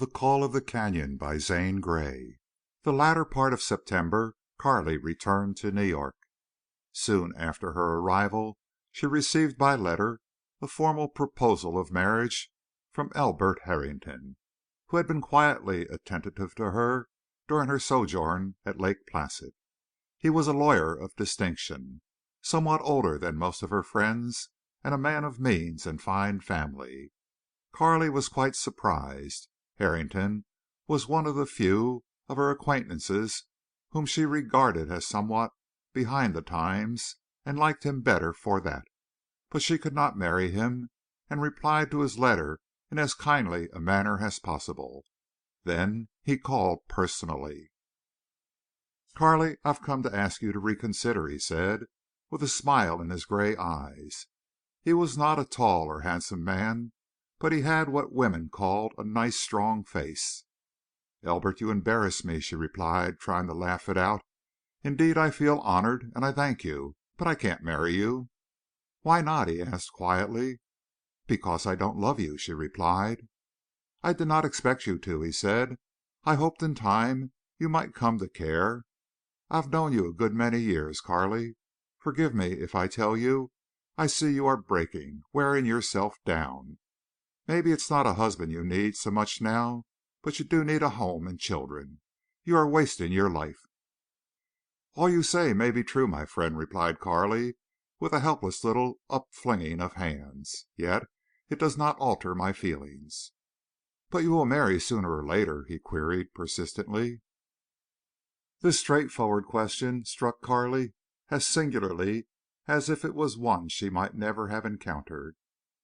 The Call of the Canyon by Zane Grey. The latter part of September Carley returned to New York. Soon after her arrival she received by letter a formal proposal of marriage from Elbert Harrington, who had been quietly attentive to her during her sojourn at Lake Placid. He was a lawyer of distinction, somewhat older than most of her friends, and a man of means and fine family. Carley was quite surprised. Harrington was one of the few of her acquaintances whom she regarded as somewhat behind the times and liked him better for that. But she could not marry him, and replied to his letter in as kindly a manner as possible. Then he called personally. "Carley, I've come to ask you to reconsider," he said, with a smile in his gray eyes. He was not a tall or handsome man, but he had what women called a nice, strong face. "Elbert, you embarrass me," she replied, trying to laugh it out. "Indeed, I feel honored, and I thank you. But I can't marry you." "Why not?" he asked, quietly. "Because I don't love you," she replied. "I did not expect you to," he said. "I hoped in time you might come to care. I've known you a good many years, Carley. Forgive me if I tell you I see you are breaking, wearing yourself down. Maybe it's not a husband you need so much now, but you do need a home and children. You are wasting your life." "All you say may be true, my friend," replied Carley, with a helpless little upflinging of hands. "Yet it does not alter my feelings." "But you will marry sooner or later?" he queried, persistently. This straightforward question struck Carley as singularly as if it was one she might never have encountered.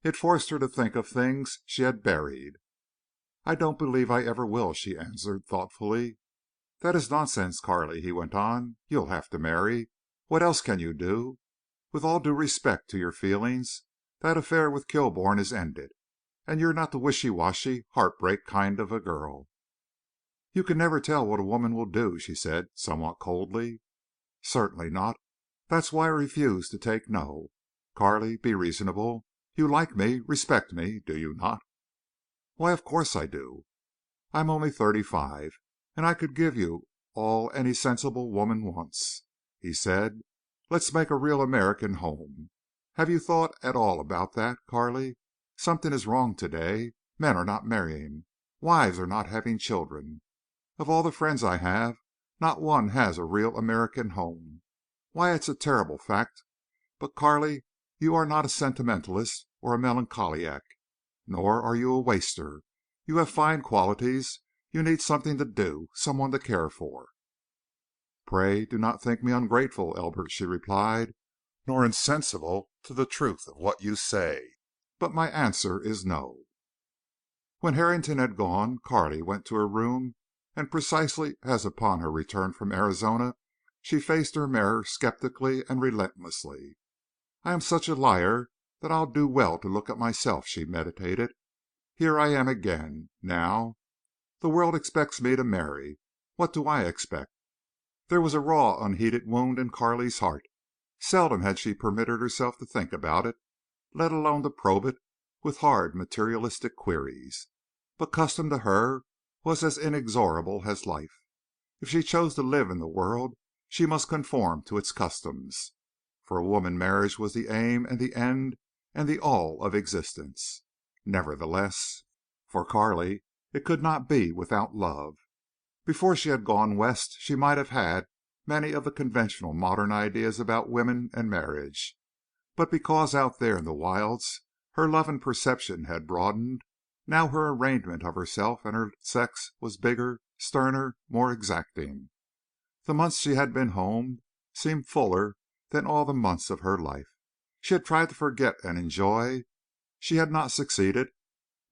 It forced her to think of things she had buried. "I don't believe I ever will," she answered, thoughtfully. "That is nonsense, Carley," he went on. "You'll have to marry. What else can you do? With all due respect to your feelings, that affair with Kilbourne is ended, and you're not the wishy-washy, heartbreak kind of a girl." "You can never tell what a woman will do," she said, somewhat coldly. "Certainly not. That's why I refuse to take no. Carley, be reasonable. You like me, respect me, do you not?" "Why, of course I do." "I'm only 35, and I could give you all any sensible woman wants," he said. "Let's make a real American home. Have you thought at all about that, Carley? Something is wrong to day. Men are not marrying. Wives are not having children. Of all the friends I have, not one has a real American home. Why, it's a terrible fact. But, Carley, you are not a sentimentalist or a melancholiac, nor are you a waster. You have fine qualities. You need something to do, someone to care for." "Pray do not think me ungrateful, Elbert," she replied, "nor insensible to the truth of what you say. But my answer is no." When Harrington had gone, Carley went to her room, and precisely as upon her return from Arizona, she faced her mirror skeptically and relentlessly. "I am such a liar that I'll do well to look at myself," she meditated. "Here I am again. Now the world expects me to marry. What do I expect?" There was a raw, unheeded wound in Carley's heart. Seldom had she permitted herself to think about it, let alone to probe it with hard, materialistic queries. But custom to her was as inexorable as life. If she chose to live in the world she must conform to its customs. For a woman marriage was the aim and the end and the all of existence. Nevertheless, for Carley it could not be without love. Before she had gone West she might have had many of the conventional modern ideas about women and marriage. But because out there in the wilds her love and perception had broadened, now her arraignment of herself and her sex was bigger, sterner, more exacting. The months she had been home seemed fuller than all the months of her life. She had tried to forget and enjoy. She had not succeeded,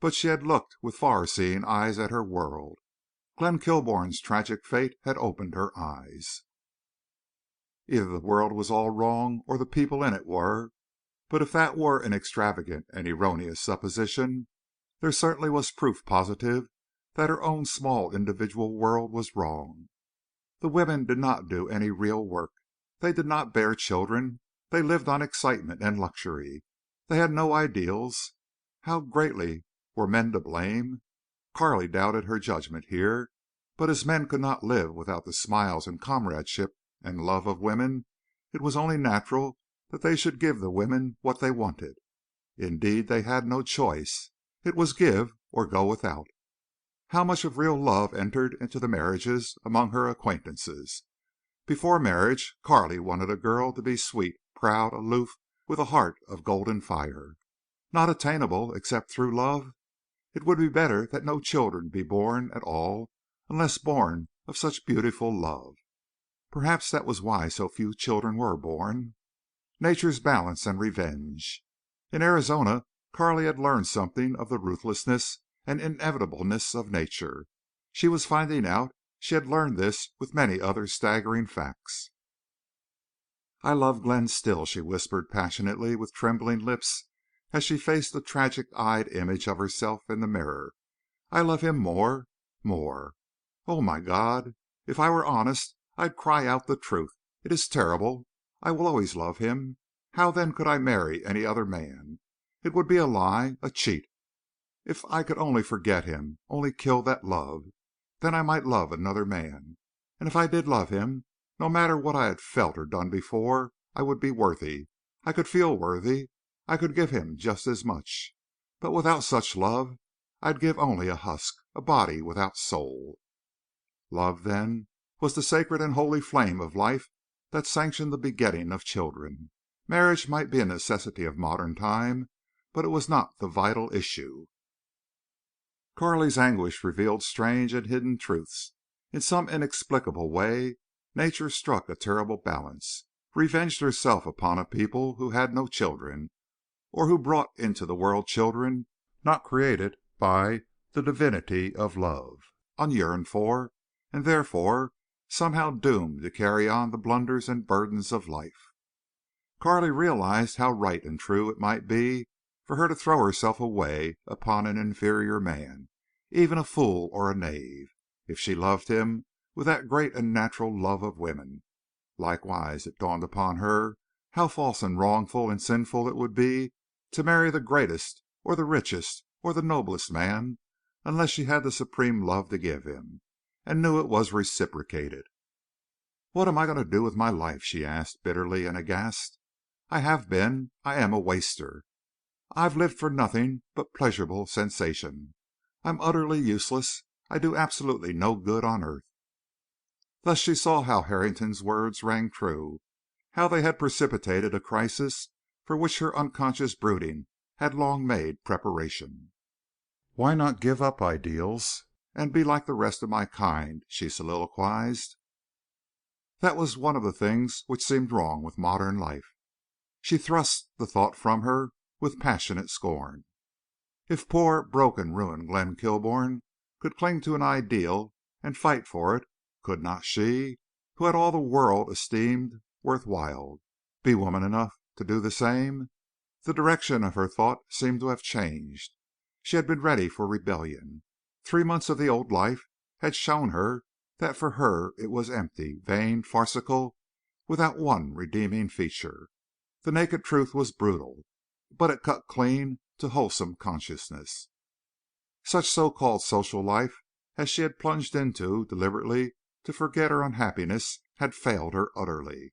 but she had looked with far-seeing eyes at her world. Glenn Kilbourne's tragic fate had opened her eyes. Either the world was all wrong or the people in it were. But if that were an extravagant and erroneous supposition, there certainly was proof positive that her own small individual world was wrong. The women did not do any real work. They did not bear children. They lived on excitement and luxury. They had no ideals. How greatly were men to blame? Carley doubted her judgment here, but as men could not live without the smiles and comradeship and love of women, it was only natural that they should give the women what they wanted. Indeed, they had no choice. It was give or go without. How much of real love entered into the marriages among her acquaintances? Before marriage, Carley wanted a girl to be sweet, proud, aloof, with a heart of golden fire. Not attainable except through love? It would be better that no children be born at all unless born of such beautiful love. Perhaps that was why so few children were born. Nature's balance and revenge. In Arizona Carley had learned something of the ruthlessness and inevitableness of nature. She was finding out she had learned this with many other staggering facts. "I love Glenn still," she whispered passionately with trembling lips as she faced the tragic-eyed image of herself in the mirror. "I love him more. Oh, my God! If I were honest I'd cry out the truth. It is terrible. I will always love him. How then could I marry any other man? It would be a lie, a cheat. If I could only forget him, only kill that love, then I might love another man. And if I did love him, no matter what I had felt or done before, I would be worthy. I could feel worthy. I could give him just as much. But without such love I'd give only a husk, a body without soul. Love, then, was the sacred and holy flame of life that sanctioned the begetting of children. Marriage might be a necessity of modern time, but it was not the vital issue. Carley's anguish revealed strange and hidden truths. In some inexplicable way nature struck a terrible balance, revenged herself upon a people who had no children, or who brought into the world children not created by the divinity of love, unyearned for, and therefore somehow doomed to carry on the blunders and burdens of life. Carley realized how right and true it might be for her to throw herself away upon an inferior man, even a fool or a knave, if she loved him with that great and natural love of women. Likewise it dawned upon her how false and wrongful and sinful it would be to marry the greatest or the richest or the noblest man unless she had the supreme love to give him, and knew it was reciprocated. "What am I going to do with my life?" she asked, bitterly and aghast. "I have been, I am a waster. I've lived for nothing but pleasurable sensation. I'm utterly useless. I do absolutely no good on earth." Thus she saw how Harrington's words rang true, how they had precipitated a crisis for which her unconscious brooding had long made preparation. "Why not give up ideals and be like the rest of my kind?" she soliloquized. That was one of the things which seemed wrong with modern life. She thrust the thought from her with passionate scorn. If poor, broken, ruined Glenn Kilbourne could cling to an ideal and fight for it, could not she, who had all the world esteemed worth while, be woman enough to do the same? The direction of her thought seemed to have changed. She had been ready for rebellion. 3 months of the old life had shown her that for her it was empty, vain, farcical, without one redeeming feature. The naked truth was brutal, but it cut clean to wholesome consciousness. Such so-called social life as she had plunged into deliberately to forget her unhappiness had failed her utterly.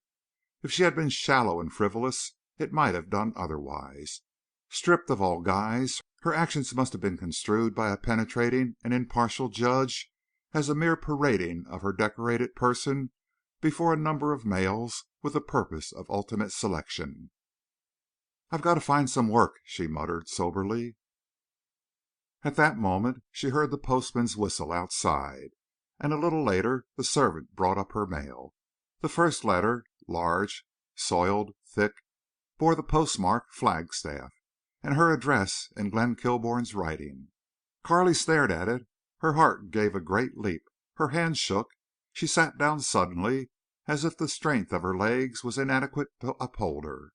If she had been shallow and frivolous it might have done otherwise. Stripped of all guise, her actions must have been construed by a penetrating and impartial judge as a mere parading of her decorated person before a number of males with the purpose of ultimate selection. "I've got to find some work," she muttered soberly. At that moment she heard the postman's whistle outside, and a little later the servant brought up her mail. The first letter, large, soiled, thick, bore the postmark Flagstaff, and her address in Glenn Kilbourne's writing. Carley stared at it. Her heart gave a great leap. Her hands shook. She sat down suddenly, as if the strength of her legs was inadequate to uphold her.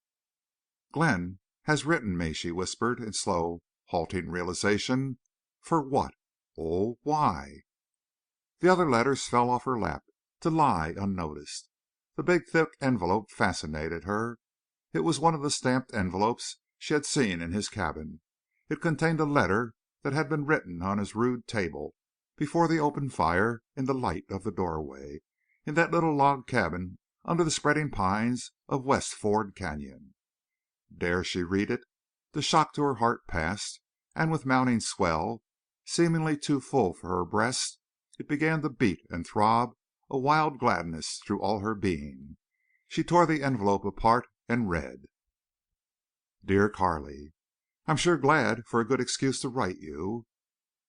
"Glenn has written me," she whispered in slow, halting realization. "For what? Oh, why?" The other letters fell off her lap to lie unnoticed. The big thick envelope fascinated her. It was one of the stamped envelopes she had seen in his cabin. It contained a letter that had been written on his rude table before the open fire in the light of the doorway, in that little log cabin under the spreading pines of West Ford Canyon. Dare she read it? The shock to her heart passed, and with mounting swell, seemingly too full for her breast, it began to beat and throb a wild gladness through all her being. She tore the envelope apart and read: Dear Carley, I'm sure glad for a good excuse to write you.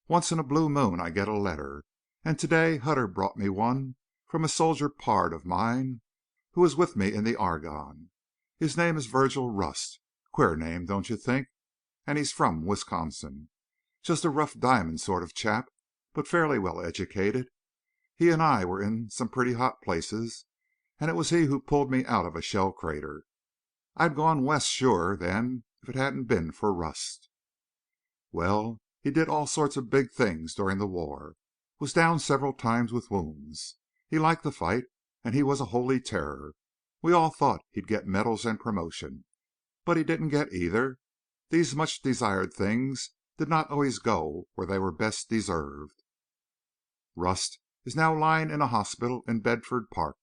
Once in a blue moon I get a letter, and today Hutter brought me one from a soldier pard of mine who was with me in the Argonne. His name is Virgil Rust. Queer name, don't you think? And he's from Wisconsin. Just a rough diamond sort of chap, but fairly well educated. He and I were in some pretty hot places, and it was he who pulled me out of a shell crater. I'd gone west sure then if it hadn't been for Rust. Well, he did all sorts of big things during the war. Was down several times with wounds. He liked the fight, and he was a holy terror. We all thought he'd get medals and promotion. But he didn't get either. These much desired things did not always go where they were best deserved. Rust is now lying in a hospital in Bedford Park.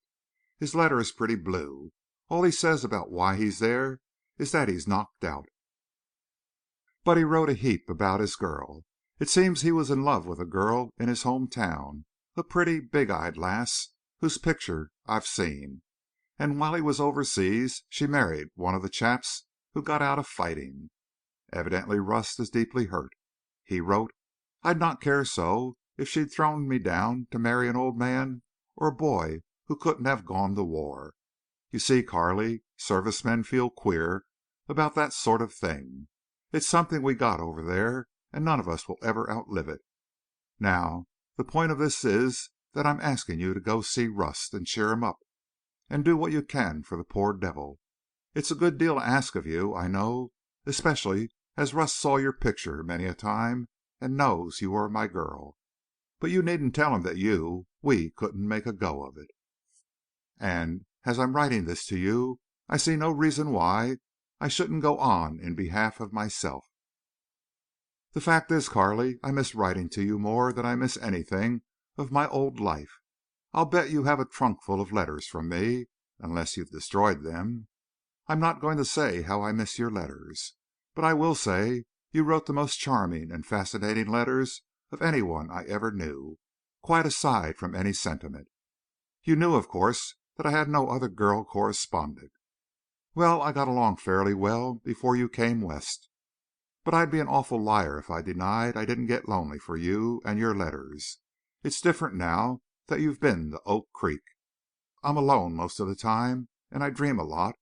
His letter is pretty blue. All he says about why he's there is that he's knocked out. But he wrote a heap about his girl. It seems he was in love with a girl in his home town, a pretty, big-eyed lass whose picture I've seen. And while he was overseas she married one of the chaps who got out of fighting. Evidently Rust is deeply hurt. He wrote, I'd not care so if she'd thrown me down to marry an old man or a boy who couldn't have gone to war. You see, Carley, service men feel queer about that sort of thing. It's something we got over there, and none of us will ever outlive it. Now, the point of this is that I'm asking you to go see Rust and cheer him up, and do what you can for the poor devil. It's a good deal to ask of you, I know, especially as Rust saw your picture many a time and knows you are my girl. But you needn't tell him that we couldn't make a go of it. And as I'm writing this to you, I see no reason why I shouldn't go on in behalf of myself. The fact is, Carley, I miss writing to you more than I miss anything of my old life. I'll bet you have a trunk full of letters from me, unless you've destroyed them. I'm not going to say how I miss your letters, but I will say you wrote the most charming and fascinating letters of anyone I ever knew, quite aside from any sentiment. You knew, of course, that I had no other girl correspondent. Well, I got along fairly well before you came West. But I'd be an awful liar if I denied I didn't get lonely for you and your letters. It's different now that you've been to Oak Creek. I'm alone most of the time, and I dream a lot,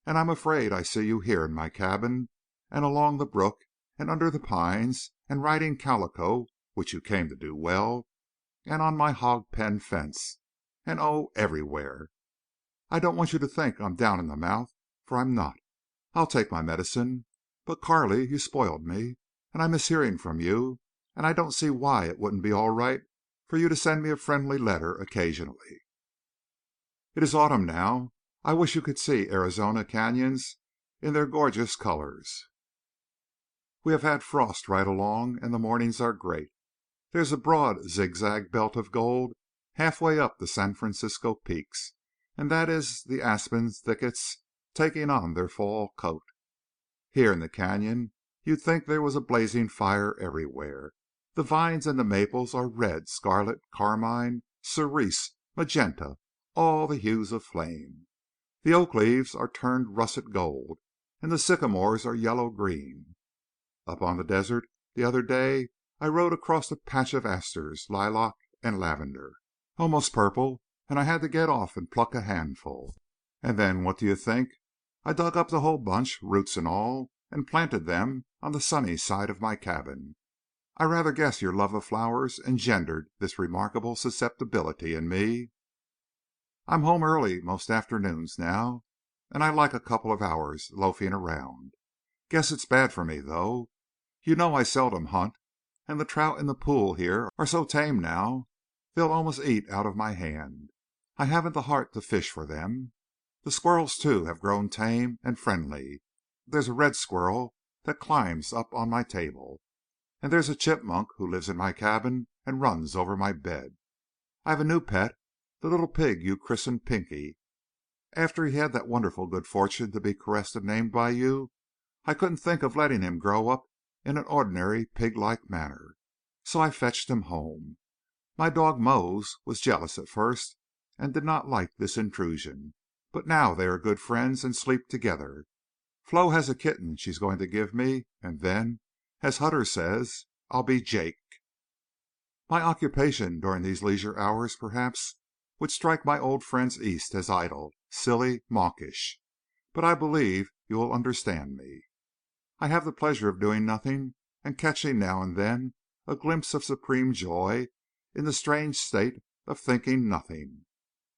and I'm afraid I see you here in my cabin, and along the brook, and under the pines, and riding calico, which you came to do well, and on my hog pen fence, and oh, everywhere. I don't want you to think I'm down in the mouth, for I'm not. I'll take my medicine. But, Carley, you spoiled me, and I miss hearing from you, and I don't see why it wouldn't be all right for you to send me a friendly letter occasionally. It is autumn now. I wish you could see Arizona canyons in their gorgeous colors. We have had frost right along, and the mornings are great. There's a broad zigzag belt of gold halfway up the San Francisco peaks, and that is the aspen thickets taking on their fall coat. Here in the canyon you'd think there was a blazing fire everywhere. The vines and the maples are red, scarlet, carmine, cerise, magenta, all the hues of flame. The oak leaves are turned russet gold, and the sycamores are yellow-green. Up on the desert the other day I rode across a patch of asters, lilac, and lavender, almost purple, and I had to get off and pluck a handful. And then what do you think? I dug up the whole bunch, roots and all, and planted them on the sunny side of my cabin. I rather guess your love of flowers engendered this remarkable susceptibility in me. I'm home early most afternoons now, and I like a couple of hours loafing around. Guess it's bad for me, though. You know I seldom hunt, and the trout in the pool here are so tame now they'll almost eat out of my hand. I haven't the heart to fish for them. The squirrels, too, have grown tame and friendly. There's a red squirrel that climbs up on my table. And there's a chipmunk who lives in my cabin and runs over my bed. I have a new pet, the little pig you christened Pinky. After he had that wonderful good fortune to be caressed and named by you, I couldn't think of letting him grow up in an ordinary pig-like manner. So I fetched him home. My dog Mose was jealous at first and did not like this intrusion, but now they are good friends and sleep together. Flo has a kitten she's going to give me, and then, as Hutter says, I'll be Jake. My occupation during these leisure hours, perhaps, would strike my old friends East as idle, silly, mawkish. But I believe you will understand me. I have the pleasure of doing nothing and catching now and then a glimpse of supreme joy in the strange state of thinking nothing.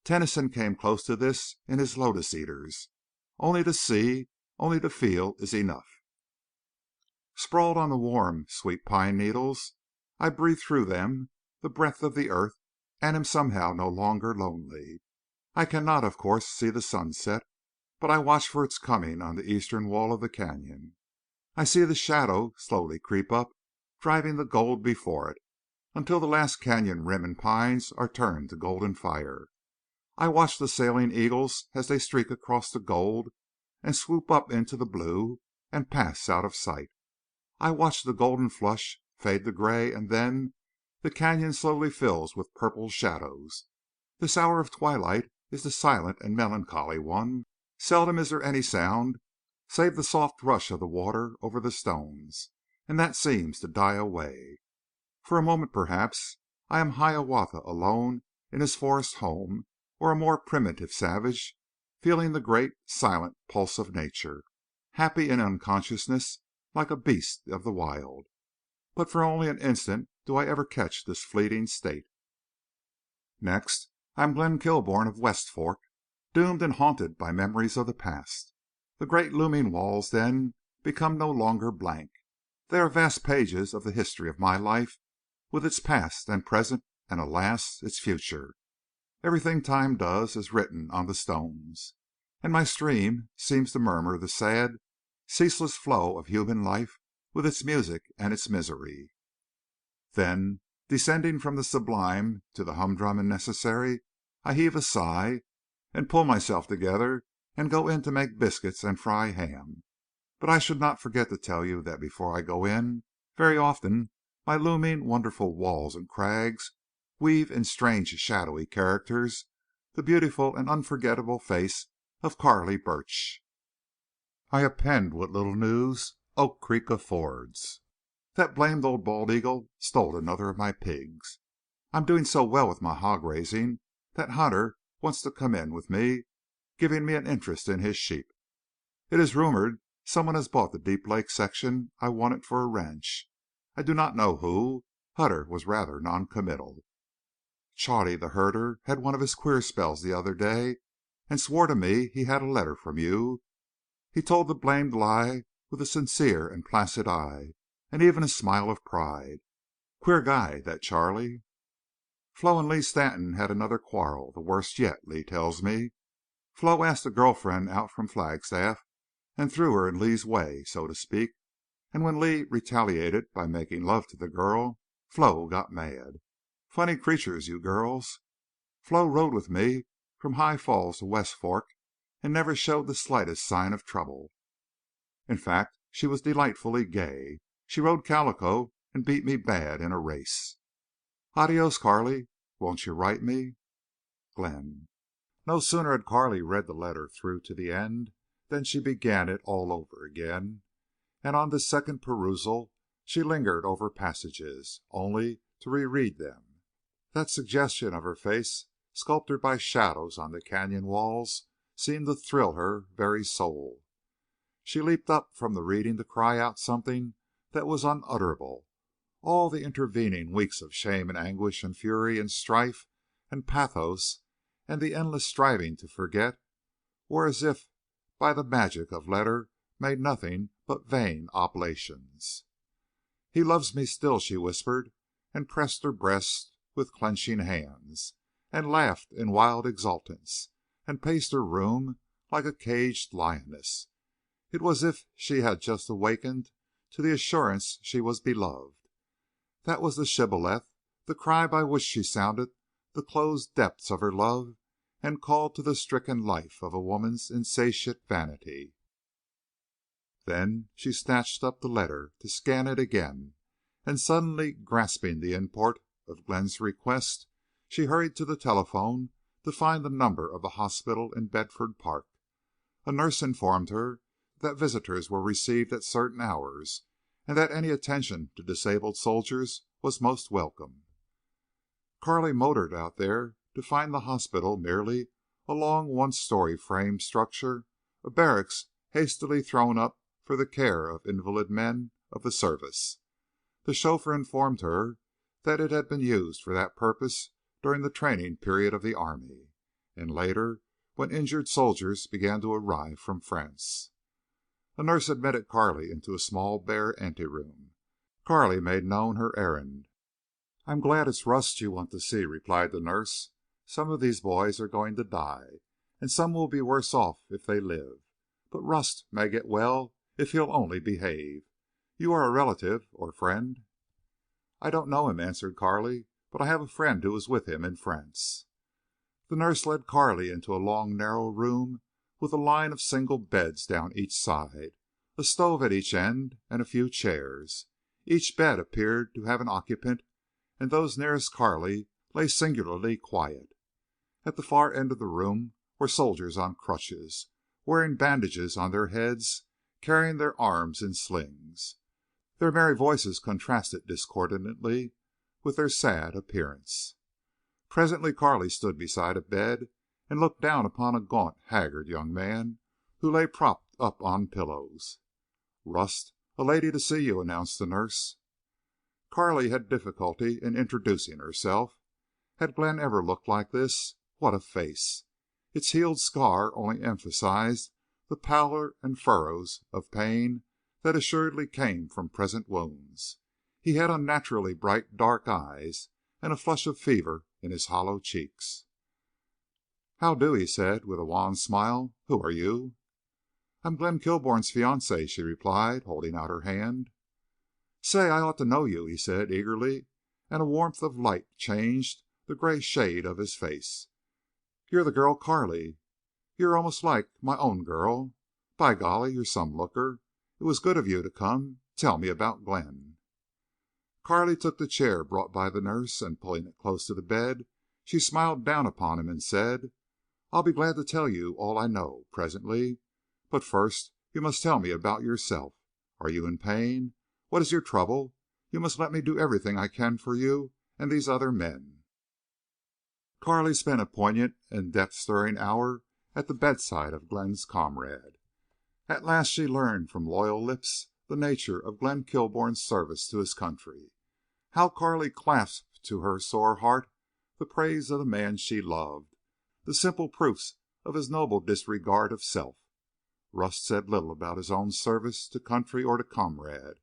Tennyson came close to this in his Lotus Eaters. Only to see, only to feel is enough. Sprawled on the warm, sweet pine needles, I breathe through them the breath of the earth and am somehow no longer lonely. I cannot, of course, see the sunset, but I watch for its coming on the eastern wall of the canyon. I see the shadow slowly creep up, driving the gold before it, until the last canyon rim and pines are turned to golden fire. I watch the sailing eagles as they streak across the gold and swoop up into the blue and pass out of sight. I watch the golden flush fade to gray, and then the canyon slowly fills with purple shadows. This hour of twilight is the silent and melancholy one. Seldom is there any sound save the soft rush of the water over the stones, and that seems to die away. For a moment, perhaps, I am Hiawatha alone in his forest home, or a more primitive savage, feeling the great, silent pulse of nature, happy in unconsciousness like a beast of the wild. But for only an instant do I ever catch this fleeting state. Next, I am Glenn Kilbourne of West Fork, doomed and haunted by memories of the past. The great looming walls, then, become no longer blank. They are vast pages of the history of my life, with its past and present, and, alas, its future. Everything time does is written on the stones, and my stream seems to murmur the sad, ceaseless flow of human life with its music and its misery. Then, descending from the sublime to the humdrum and necessary, I heave a sigh and pull myself together and go in to make biscuits and fry ham. But I should not forget to tell you that before I go in, very often my looming wonderful walls and crags weave in strange shadowy characters the beautiful and unforgettable face of Carley Burch. I append what little news Oak Creek affords. That blamed old bald eagle stole another of my pigs. I'm doing so well with my hog raising that Hunter wants to come in with me, giving me an interest in his sheep. It is rumored someone has bought the Deep Lake section I wanted for a ranch. I do not know who. Hutter was rather noncommittal. Chaudie, the herder, had one of his queer spells the other day and swore to me he had a letter from you. He told the blamed lie with a sincere and placid eye, and even a smile of pride. Queer guy, that Charlie. Flo and Lee Stanton had another quarrel, the worst yet, Lee tells me. Flo asked a girl friend out from Flagstaff and threw her in Lee's way, so to speak. And when Lee retaliated by making love to the girl, Flo got mad. Funny creatures, you girls. Flo rode with me from High Falls to West Fork and never showed the slightest sign of trouble. In fact, she was delightfully gay. She rode Calico and beat me bad in a race. Adios, Carley. Won't you write me? Glenn. No sooner had Carley read the letter through to the end than she began it all over again. And on this second perusal she lingered over passages, only to reread them. That suggestion of her face, sculptured by shadows on the canyon walls, seemed to thrill her very soul. She leaped up from the reading to cry out something that was unutterable. All the intervening weeks of shame and anguish and fury and strife and pathos and the endless striving to forget were as if by the magic of letter made nothing but vain oblations. "He loves me still," she whispered, and pressed her breast with clenching hands, and laughed in wild exultance, and paced her room like a caged lioness. It was as if she had just awakened to the assurance she was beloved. That was the shibboleth, the cry by which she sounded the closed depths of her love and called to the stricken life of a woman's insatiate vanity. Then she snatched up the letter to scan it again, and suddenly grasping the import of Glenn's request, she hurried to the telephone to find the number of the hospital in Bedford Park. A nurse informed her that visitors were received at certain hours, and that any attention to disabled soldiers was most welcome. Carley motored out there to find the hospital merely a long one-story frame structure, a barracks hastily thrown up for the care of invalid men of the service. The chauffeur informed her that it had been used for that purpose during the training period of the army, and later when injured soldiers began to arrive from France. A nurse admitted Carley into a small bare anteroom. Carley made known her errand. "I'm glad it's Rust you want to see," replied the nurse. "Some of these boys are going to die, and some will be worse off if they live. But Rust may get well if he'll only behave. You are a relative or friend?" "I don't know him," answered Carley, "but I have a friend who was with him in France." The nurse led Carley into a long, narrow room with a line of single beds down each side, a stove at each end, and a few chairs. Each bed appeared to have an occupant, and those nearest Carley lay singularly quiet. At the far end of the room were soldiers on crutches, wearing bandages on their heads, carrying their arms in slings. Their merry voices contrasted discordantly with their sad appearance. Presently Carley stood beside a bed and looked down upon a gaunt, haggard young man who lay propped up on pillows. "Rust, a lady to see you," announced the nurse. Carley had difficulty in introducing herself. Had Glenn ever looked like this? What a face! Its healed scar only emphasized the pallor and furrows of pain that assuredly came from present wounds. He had unnaturally bright dark eyes and a flush of fever in his hollow cheeks. "How do?" he said, with a wan smile. "Who are you?" "I'm Glenn Kilbourne's fiancé," she replied, holding out her hand. "Say, I ought to know you," he said, eagerly, and a warmth of light changed the gray shade of his face. "You're the girl Carley. You're almost like my own girl. By golly, you're some looker. It was good of you to come. Tell me about Glenn." Carley took the chair brought by the nurse, and pulling it close to the bed, she smiled down upon him and said, "I'll be glad to tell you all I know presently. But first you must tell me about yourself. Are you in pain? What is your trouble? You must let me do everything I can for you and these other men." Carley spent a poignant and depth-stirring hour at the bedside of Glenn's comrade. At last she learned from loyal lips the nature of Glenn Kilbourne's service to his country. How Carley clasped to her sore heart the praise of the man she loved, the simple proofs of his noble disregard of self. Rust said little about his own service to country or to comrade,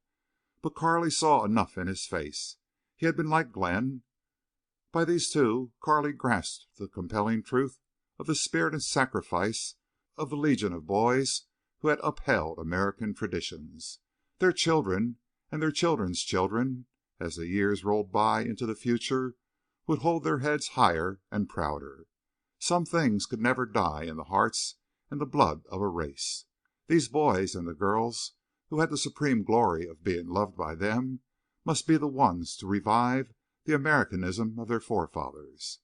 but Carley saw enough in his face. He had been like Glenn. By these two Carley grasped the compelling truth of the spirit and sacrifice of the legion of boys who had upheld American traditions. Their children and their children's children, as the years rolled by into the future, would hold their heads higher and prouder. Some things could never die in the hearts and the blood of a race. These boys and the girls who had the supreme glory of being loved by them must be the ones to revive the Americanism of their forefathers.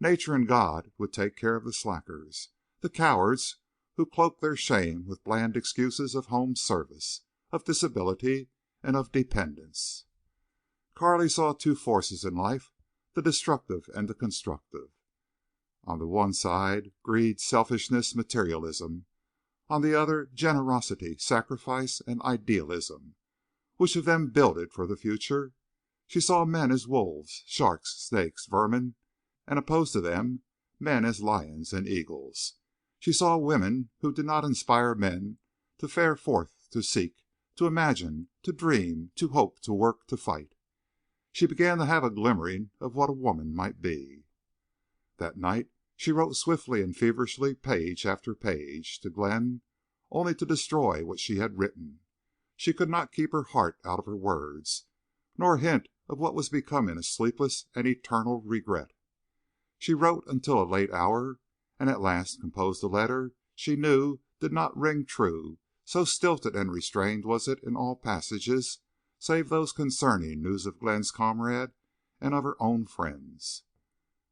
Nature and God would take care of the slackers, the cowards who cloaked their shame with bland excuses of home service, of disability, and of dependence. Carley saw two forces in life, the destructive and the constructive. On the one side, greed, selfishness, materialism. On the other, generosity, sacrifice, and idealism. Which of them builded for the future? She saw men as wolves, sharks, snakes, vermin, and opposed to them men as lions and eagles. She saw women who did not inspire men to fare forth, to seek, to imagine, to dream, to hope, to work, to fight. She began to have a glimmering of what a woman might be. That night she wrote swiftly and feverishly, page after page, to Glenn, only to destroy what she had written. She could not keep her heart out of her words, nor a hint of what was becoming a sleepless and eternal regret. She wrote until a late hour, and at last composed a letter she knew did not ring true, so stilted and restrained was it in all passages save those concerning news of Glenn's comrade and of her own friends.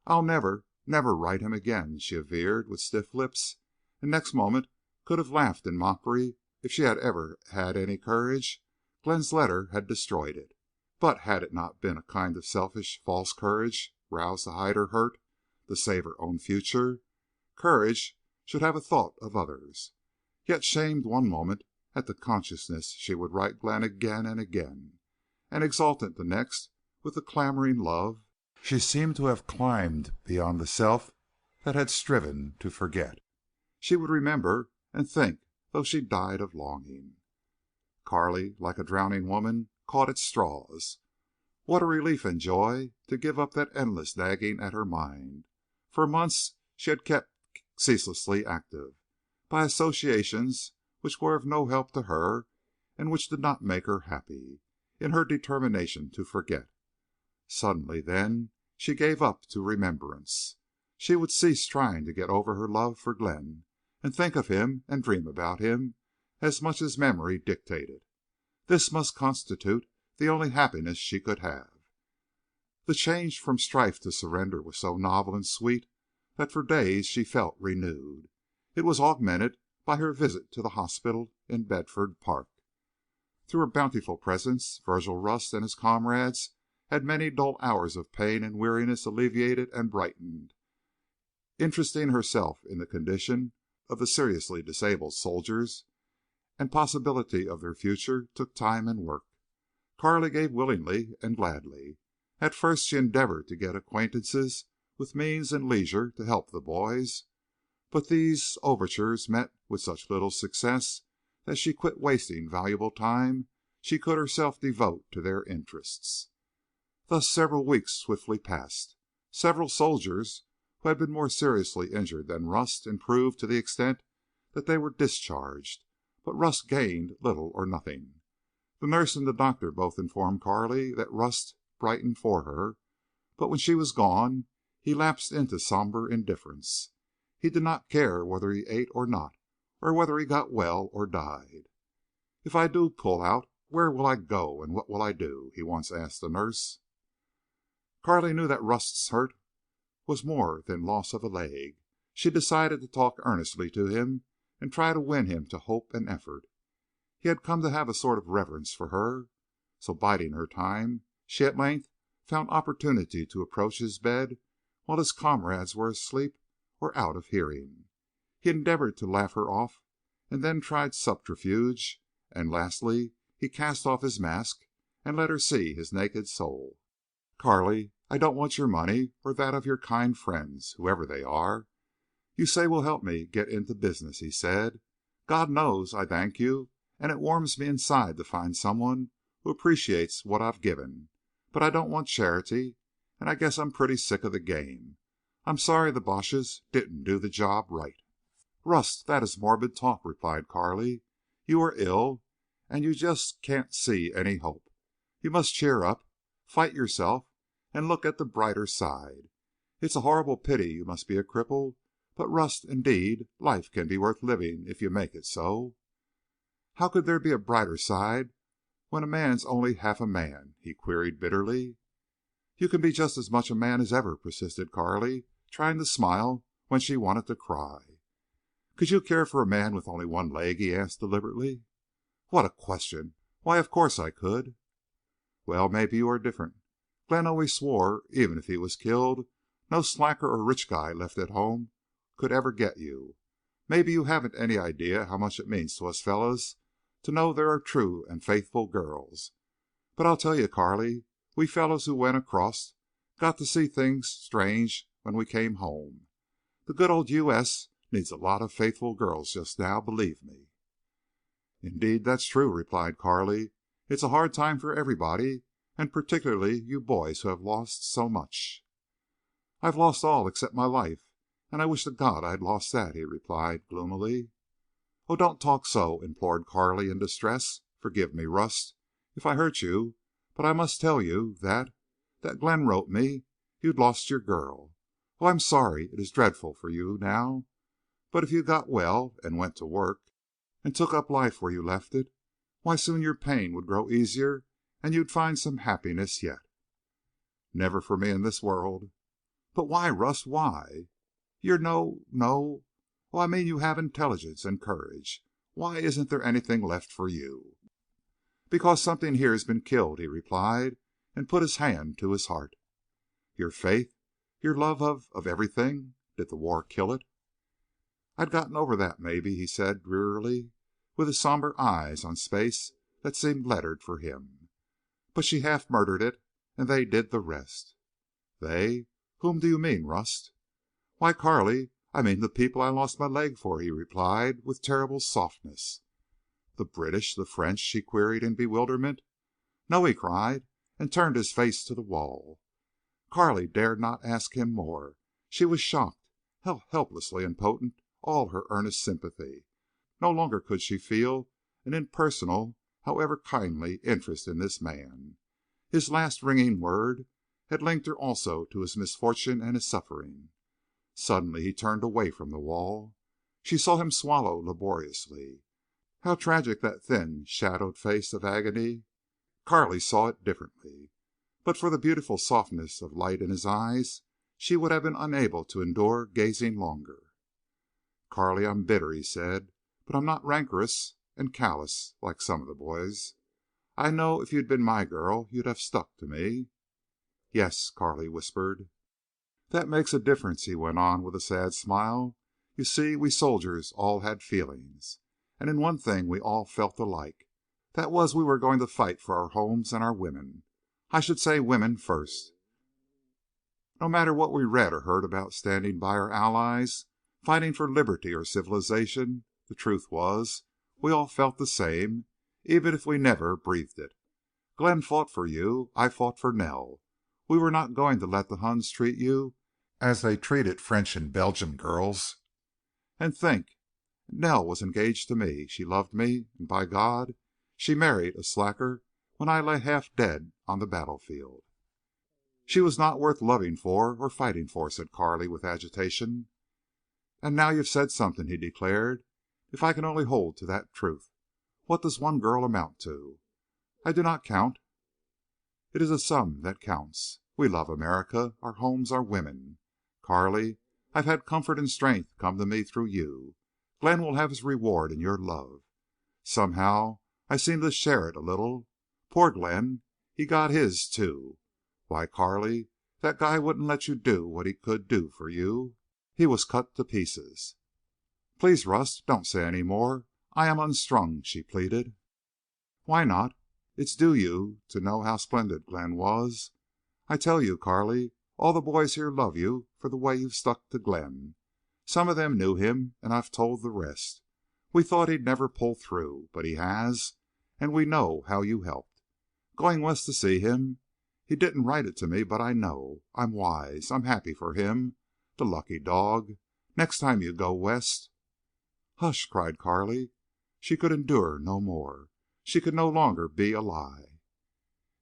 "I'll never, never write him again," she averred with stiff lips, and next moment could have laughed in mockery if she had ever had any courage. Glenn's letter had destroyed it. But had it not been a kind of selfish, false courage, roused to hide her hurt, to save her own future? Courage should have a thought of others. Yet shamed one moment at the consciousness she would write Glenn again and again, and exultant the next with the clamoring love, she seemed to have climbed beyond the self that had striven to forget. She would remember and think though she died of longing. Carley, like a drowning woman, caught at straws. What a relief and joy to give up that endless nagging at her mind. For months she had kept ceaselessly active, by associations which were of no help to her and which did not make her happy, in her determination to forget. Suddenly, then, she gave up to remembrance. She would cease trying to get over her love for Glenn, and think of him and dream about him as much as memory dictated. This must constitute the only happiness she could have. The change from strife to surrender was so novel and sweet that for days she felt renewed. It was augmented by her visit to the hospital in Bedford Park. Through her bountiful presence, Virgil Rust and his comrades had many dull hours of pain and weariness alleviated and brightened. Interesting herself in the condition of the seriously disabled soldiers and possibility of their future took time and work. Carley gave willingly and gladly. At first she endeavored to get acquaintances with means and leisure to help the boys, but these overtures met with such little success that she quit wasting valuable time she could herself devote to their interests. Thus several weeks swiftly passed. Several soldiers who had been more seriously injured than Rust improved to the extent that they were discharged, but Rust gained little or nothing. The nurse and the doctor both informed Carley that Rust brightened for her, but when she was gone he lapsed into somber indifference. He did not care whether he ate or not, or whether he got well or died. "If I do pull out, where will I go and what will I do?" he once asked the nurse. Carley knew that Rust's hurt was more than loss of a leg. She decided to talk earnestly to him and try to win him to hope and effort. He had come to have a sort of reverence for her. So biding her time, she at length found opportunity to approach his bed while his comrades were asleep or out of hearing. He endeavored to laugh her off, and then tried subterfuge, and lastly he cast off his mask and let her see his naked soul. "Carley, I don't want your money or that of your kind friends, whoever they are. You say will help me get into business," he said. "God knows I thank you, and it warms me inside to find someone who appreciates what I've given. But I don't want charity, and I guess I'm pretty sick of the game. I'm sorry the Boches didn't do the job right." "Rust, that is morbid talk," replied Carley. "You are ill, and you just can't see any hope. You must cheer up, fight yourself, and look at the brighter side. It's a horrible pity you must be a cripple, but, Rust, indeed, life can be worth living if you make it so." "How could there be a brighter side when a man's only half a man?" he queried bitterly. "You can be just as much a man as ever," persisted Carley, trying to smile when she wanted to cry. "Could you care for a man with only one leg?" he asked deliberately. "What a question! Why, of course I could." "Well, maybe you are different. Glenn always swore even if he was killed no slacker or rich guy left at home could ever get you. Maybe you haven't any idea how much it means to us fellows to know there are true and faithful girls. But I'll tell you, Carley, we fellows who went across got to see things strange when we came home. The good old U.S. needs a lot of faithful girls just now, believe me." "Indeed, that's true," replied Carley. "It's a hard time for everybody, and particularly you boys who have lost so much." "I've lost all except my life, and I wish to God I'd lost that," he replied gloomily. "Oh, don't talk so," implored Carley in distress. "Forgive me, Rust, if I hurt you, But I must tell you that Glenn wrote me you'd lost your girl. Oh, I'm sorry. It is dreadful for you now. But if you got well and went to work and took up life where you left it, why soon your pain would grow easier and you'd find some happiness yet." "Never for me in this world." "But why, Rust, why? You're no. Oh, I mean you have intelligence and courage. Why isn't there anything left for you?" "Because something here has been killed," he replied, and put his hand to his heart. "Your faith, your love of everything. Did the war kill it?" "I'd gotten over that, maybe," he said drearily, with his somber eyes on space that seemed lettered for him. "But she half murdered it, and they did the rest." "They? Whom do you mean, Rust?" "Why, Carley, I mean the people I lost my leg for," he replied, with terrible softness. "The British? The French?" she queried in bewilderment. "No," he cried, and turned his face to the wall. Carley dared not ask him more. She was shocked, held helplessly impotent, all her earnest sympathy. No longer could she feel an impersonal, however kindly, interest in this man. His last ringing word had linked her also to his misfortune and his suffering. Suddenly he turned away from the wall. She saw him swallow laboriously. How tragic that thin, shadowed face of agony! Carley saw it differently. But for the beautiful softness of light in his eyes she would have been unable to endure gazing longer. "Carley, I'm bitter," he said, "but I'm not rancorous and callous like some of the boys. I know if you'd been my girl you'd have stuck to me." "Yes," Carley whispered. "That makes a difference," he went on with a sad smile. "You see, we soldiers all had feelings. And in one thing we all felt alike. That was we were going to fight for our homes and our women. I should say women first. No matter what we read or heard about standing by our allies, fighting for liberty or civilization, the truth was we all felt the same, even if we never breathed it. Glenn fought for you. I fought for Nell. We were not going to let the Huns treat you as they treated French and Belgian girls. And think, Nell was engaged to me. She loved me, and by God, she married a slacker when I lay half dead on the battlefield." "She was not worth loving for or fighting for," said Carley with agitation. "And now you've said something," he declared. "If I can only hold to that truth. What does one girl amount to? I do not count. It is a sum that counts. We love America, our homes, our women. Carley, I've had comfort and strength come to me through you. Glenn will have his reward in your love. Somehow I seem to share it a little. Poor Glenn! He got his, too. Why, Carley, that guy wouldn't let you do what he could do for you. He was cut to pieces." "Please, Rust, don't say any more. I am unstrung," she pleaded. "Why not? It's due you to know how splendid Glenn was. I tell you, Carley, all the boys here love you for the way you've stuck to Glenn. Some of them knew him, and I've told the rest. We thought he'd never pull through, but he has, and we know how you helped. Going West to see him. He didn't write it to me, but I know. I'm wise. I'm happy for him. The lucky dog. Next time you go West—" "Hush!" cried Carley. She could endure no more. She could no longer be a lie.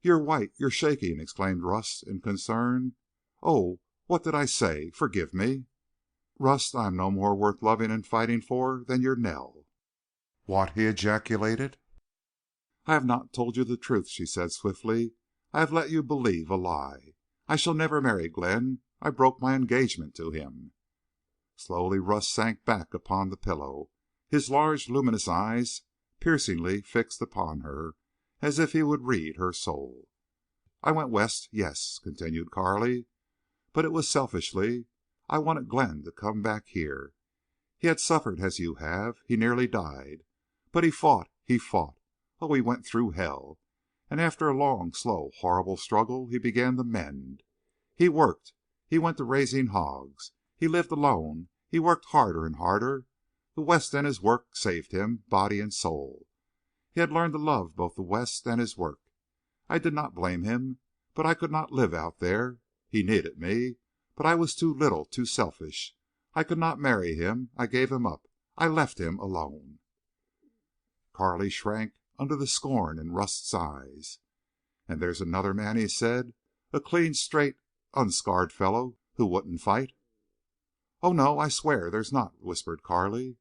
"You're white. You're shaking," exclaimed Rust in concern. "Oh, what did I say? Forgive me." "Rust, I am no more worth loving and fighting for than your Nell." "What!" he ejaculated. "I have not told you the truth," she said swiftly. "I have let you believe a lie. I shall never marry Glenn. I broke my engagement to him." Slowly Rust sank back upon the pillow, his large, luminous eyes piercingly fixed upon her, as if he would read her soul. "I went West, yes," continued Carley. "But it was selfishly. I wanted Glenn to come back here. He had suffered as you have. He nearly died. But he fought. He fought. Oh, he went through hell. And after a long, slow, horrible struggle he began to mend. He worked. He went to raising hogs. He lived alone. He worked harder and harder. The West and his work saved him, body and soul. He had learned to love both the West and his work. I did not blame him. But I could not live out there. He needed me. But I was too little, too selfish. I could not marry him. I gave him up. I left him alone." Carley shrank under the scorn in Rust's eyes. "And there's another man," he said, "a clean, straight, unscarred fellow who wouldn't fight?" "Oh, no, I swear there's not," whispered Carley.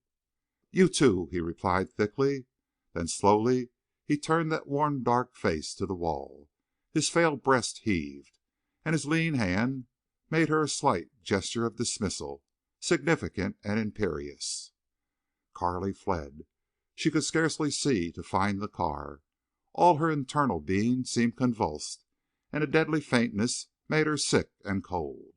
"You, too," he replied, thickly. Then slowly he turned that worn dark face to the wall. His frail breast heaved, and his lean hand made her a slight gesture of dismissal, significant and imperious. Carley fled. She could scarcely see to find the car. All her internal being seemed convulsed, and a deadly faintness made her sick and cold.